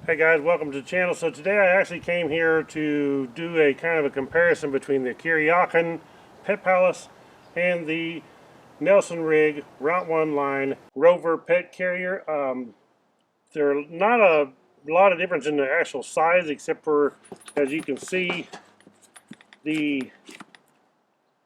Hey guys, welcome to the channel. So today I actually came here to do a kind of a comparison between the Kuryakyn Pet Palace and the Nelson Rigg Route 1 line Rover pet carrier. There are not a lot of difference in the actual size, except for, as you can see, the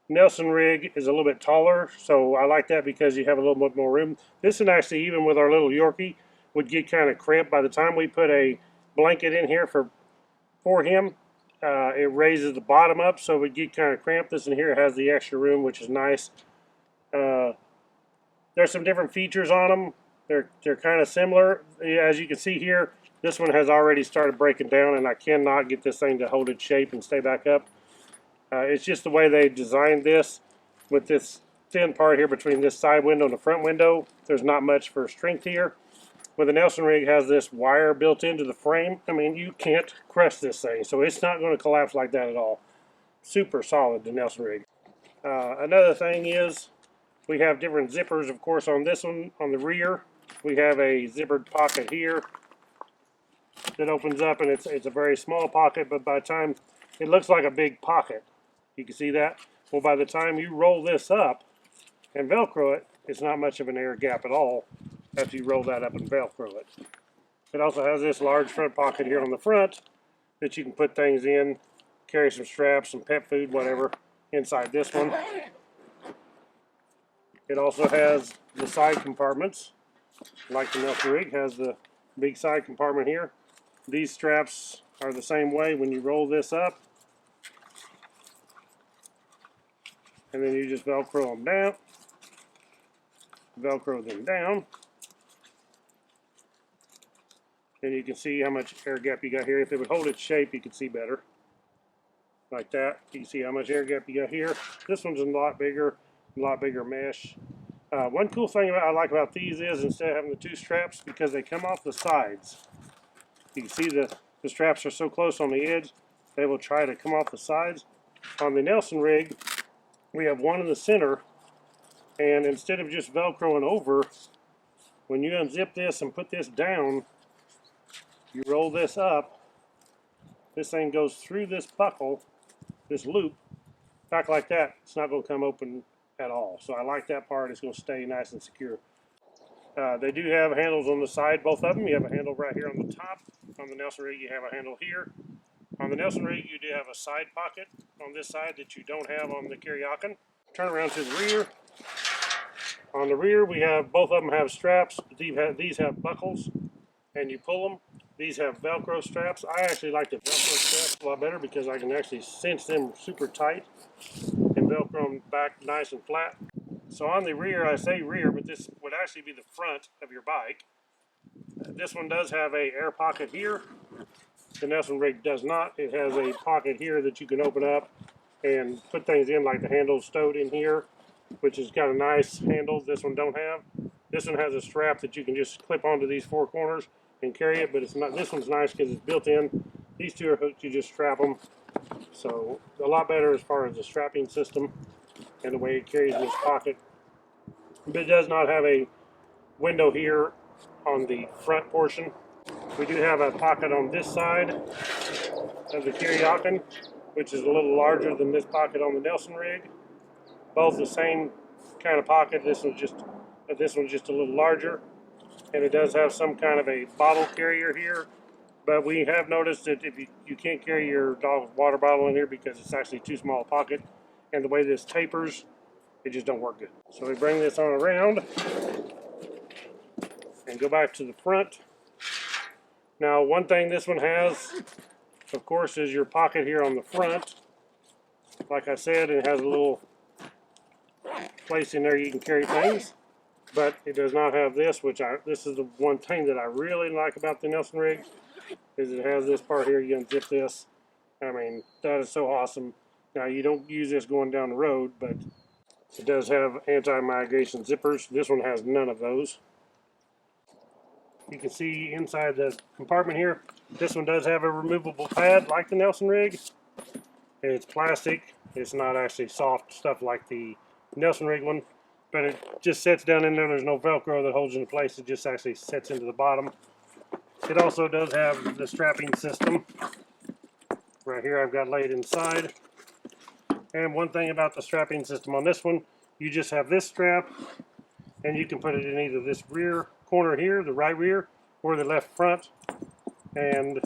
Nelson Rigg is a little bit taller, so I like that because you have a little bit more room. This one actually, even with our little Yorkie, would get kind of cramped by the time we put a blanket in here for him. It raises the bottom up, so it would get kind of cramped. This in here has the extra room, which is nice. There's some different features on them. They're kind of similar. As you can see here, this one has already started breaking down, and I cannot get this thing to hold its shape and stay back up. It's just the way they designed this with this thin part here between this side window and the front window. There's not much for strength here. When the Nelson Rigg has this wire built into the frame, I mean, you can't crush this thing, so it's not going to collapse like that at all. Super solid, the Nelson Rigg. Another thing is we have different zippers, of course, on this one. On the rear, we have a zippered pocket here that opens up, and it's a very small pocket, but by the time it looks like a big pocket. You can see that? Well, by the time you roll this up and Velcro it, it's not much of an air gap at all after you roll that up and Velcro it. It also has this large front pocket here on the front that you can put things in, carry some straps, some pet food, whatever, inside this one. It also has the side compartments, like the Nelson Rigg has the big side compartment here. These straps are the same way. When you roll this up, and then you just Velcro them down, Velcro them down, and you can see how much air gap you got here. If it would hold its shape, you could see better. Like that. You can see how much air gap you got here. This one's a lot bigger mesh. One cool thing I like about these is instead of having the two straps, because they come off the sides. You can see the straps are so close on the edge, they will try to come off the sides. On the Nelson Rigg, we have one in the center, and instead of just Velcroing over, when you unzip this and put this down, you roll this up, this thing goes through this buckle, this loop, back like that. It's not going to come open at all. So I like that part. It's going to stay nice and secure. They do have handles on the side, both of them. You have a handle right here on the top. On the Nelson Rigg, you have a handle here. On the Nelson Rigg, you do have a side pocket on this side that you don't have on the Kuryakyn. Turn around to the rear. On the rear, we have both of them have straps. These have buckles, and you pull them. These have Velcro straps. I actually like the Velcro straps a lot better because I can actually cinch them super tight and Velcro them back nice and flat. So on the rear, I say rear, but this would actually be the front of your bike. This one does have a air pocket here. The Nelson Rigg does not. It has a pocket here that you can open up and put things in, like the handle's stowed in here, which is kind of nice handle. This one don't have. This one has a strap that you can just clip onto these four corners and carry it, but it's not. This one's nice because it's built in. These two are hooked. You just strap them. So a lot better as far as the strapping system and the way it carries in this pocket. But it does not have a window here on the front portion. We do have a pocket on this side of the Kuryakyn, which is a little larger than this pocket on the Nelson Rigg. Both the same kind of pocket. This one's just a little larger, and it does have some kind of a bottle carrier here. But we have noticed that if you can't carry your dog's water bottle in here because it's actually too small a pocket, and the way this tapers, it just don't work good. So we bring this on around and go back to the front. Now, one thing this one has, of course, is your pocket here on the front. Like I said, it has a little place in there you can carry things, but it does not have this, this is the one thing that I really like about the Nelson Rigg, is it has this part here. You unzip this. I mean, that is so awesome. Now, you don't use this going down the road, but it does have anti-migration zippers. This one has none of those. You can see inside the compartment here, this one does have a removable pad like the Nelson Rigg. It's plastic. It's not actually soft stuff like the Nelson Rigg one, but it just sets down in there. There's no Velcro that holds it in place. It just actually sets into the bottom. It also does have the strapping system. Right here I've got laid inside. And one thing about the strapping system on this one, you just have this strap, and you can put it in either this rear corner here, the right rear, or the left front. And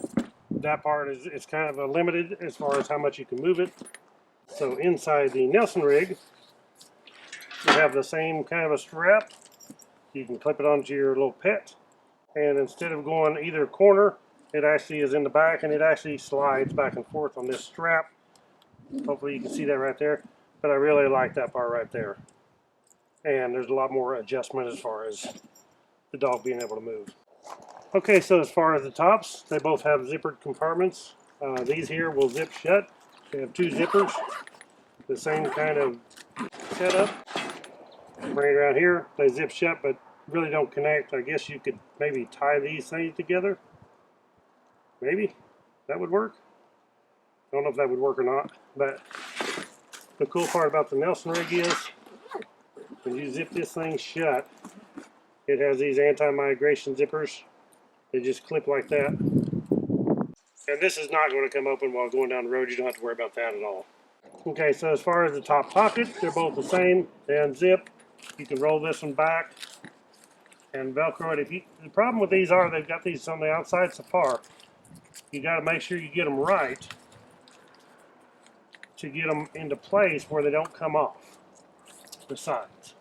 that part is kind of limited as far as how much you can move it. So inside the Nelson rig, you have the same kind of a strap. You can clip it onto your little pet, and instead of going either corner, it actually is in the back, and it actually slides back and forth on this strap. Hopefully you can see that right there, but I really like that part right there. And there's a lot more adjustment as far as the dog being able to move. Okay, so as far as the tops, they both have zippered compartments. These here will zip shut. They have two zippers, the same kind of setup. Right around here, they zip shut, but really don't connect. I guess you could maybe tie these things together. Maybe that would work. I don't know if that would work or not, but the cool part about the Nelson rig is when you zip this thing shut, it has these anti-migration zippers. They just clip like that. And this is not going to come open while going down the road. You don't have to worry about that at all. Okay, so as far as the top pocket, they're both the same. They unzip. You can roll this one back and Velcro it. The problem with these are they've got these on the outside so far. You got to make sure you get them right to get them into place where they don't come off the sides.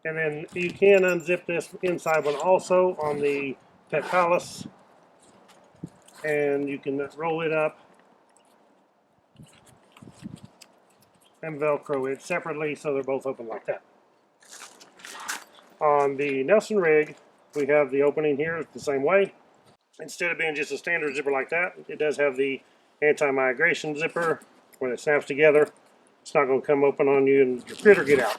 And then you can unzip this inside one also on the Pet Palace, and you can roll it up and Velcro it separately so they're both open like that. On the Nelson rig, we have the opening here the same way. Instead of being just a standard zipper like that, it does have the anti-migration zipper. When it snaps together, it's not going to come open on you and your critter get out.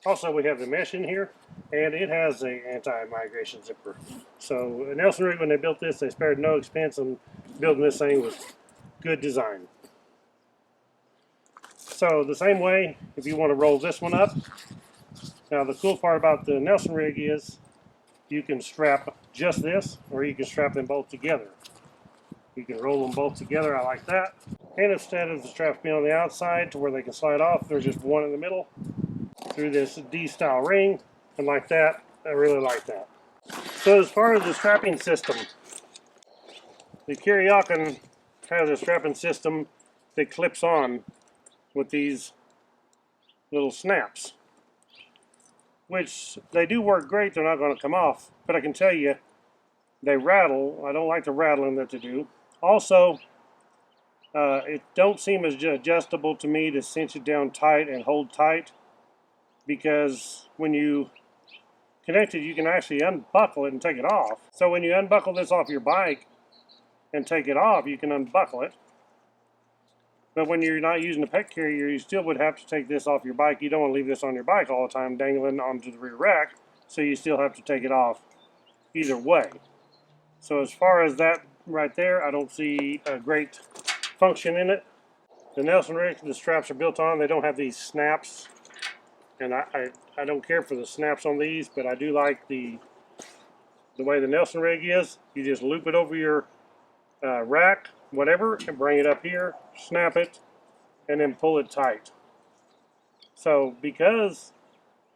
Also, we have the mesh in here, and it has an anti-migration zipper. So, a Nelson rig, when they built this, they spared no expense on building this thing with good design. So, the same way, if you want to roll this one up. Now, the cool part about the Nelson rig is you can strap just this, or you can strap them both together. You can roll them both together. I like that. And instead of the straps being on the outside to where they can slide off, there's just one in the middle through this D-style ring, and like that, I really like that. So as far as the strapping system, the Kuryakyn has a strapping system that clips on with these little snaps, which they do work great. They're not going to come off, but I can tell you, they rattle. I don't like the rattling that they do. Also, it don't seem as adjustable to me to cinch it down tight and hold tight, because when you connect it, you can actually unbuckle it and take it off. So when you unbuckle this off your bike and take it off, you can unbuckle it. But when you're not using a pet carrier, you still would have to take this off your bike. You don't want to leave this on your bike all the time dangling onto the rear rack, so you still have to take it off either way. So as far as that right there, I don't see a great function in it. The Nelson rig, the straps are built on. They don't have these snaps. And I don't care for the snaps on these, but I do like the way the Nelson rig is. You just loop it over your rack, whatever, and bring it up here, snap it, and then pull it tight. So because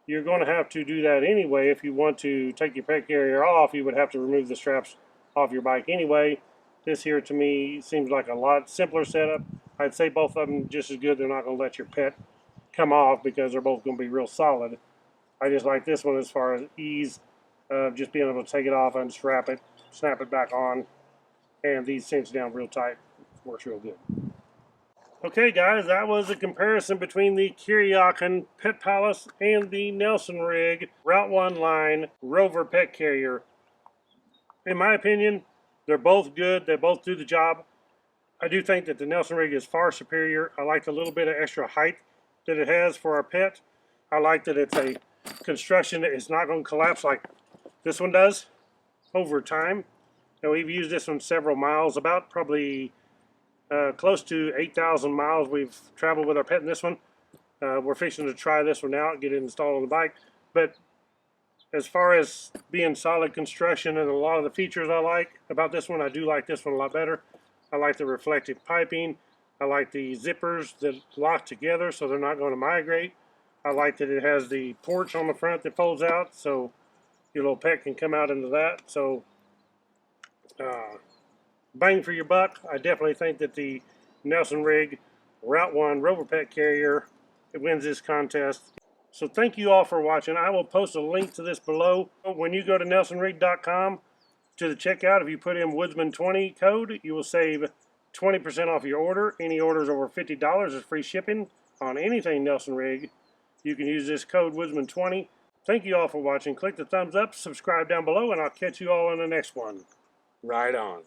you're going to have to do that anyway, if you want to take your pet carrier off, you would have to remove the straps off your bike anyway. This here to me seems like a lot simpler setup. I'd say both of them just as good. They're not going to let your pet come off because they're both going to be real solid. I just like this one as far as ease of just being able to take it off, unstrap it, snap it back on, and these cinch down real tight. Works real good. Okay guys, that was a comparison between the Kuryakyn Pet Palace and the Nelson rig Route 1 line Rover pet carrier. In my opinion, they're both good. They both do the job. I do think that the Nelson rig is far superior. I like the little bit of extra height that it has for our pet. I like that it's a construction that is not going to collapse like this one does over time. Now, we've used this one several miles, about probably close to 8,000 miles we've traveled with our pet in this one. We're fixing to try this one out, get it installed on the bike. But As far as being solid construction and a lot of the features I like about this one, I do like this one a lot better. I like the reflective piping. I like the zippers that lock together so they're not going to migrate. I like that it has the porch on the front that folds out so your little pet can come out into that. So bang for your buck. I definitely think that the Nelson Rigg Route 1 Rover Pet Carrier wins this contest. So thank you all for watching. I will post a link to this below. When you go to nelsonrigg.com to the checkout, if you put in Woodzman20 code, you will save 20% off your order. Any orders over $50 is free shipping on anything Nelson Rigg. You can use this code Woodzman20. Thank you all for watching. Click the thumbs up, subscribe down below, and I'll catch you all in the next one. Right on.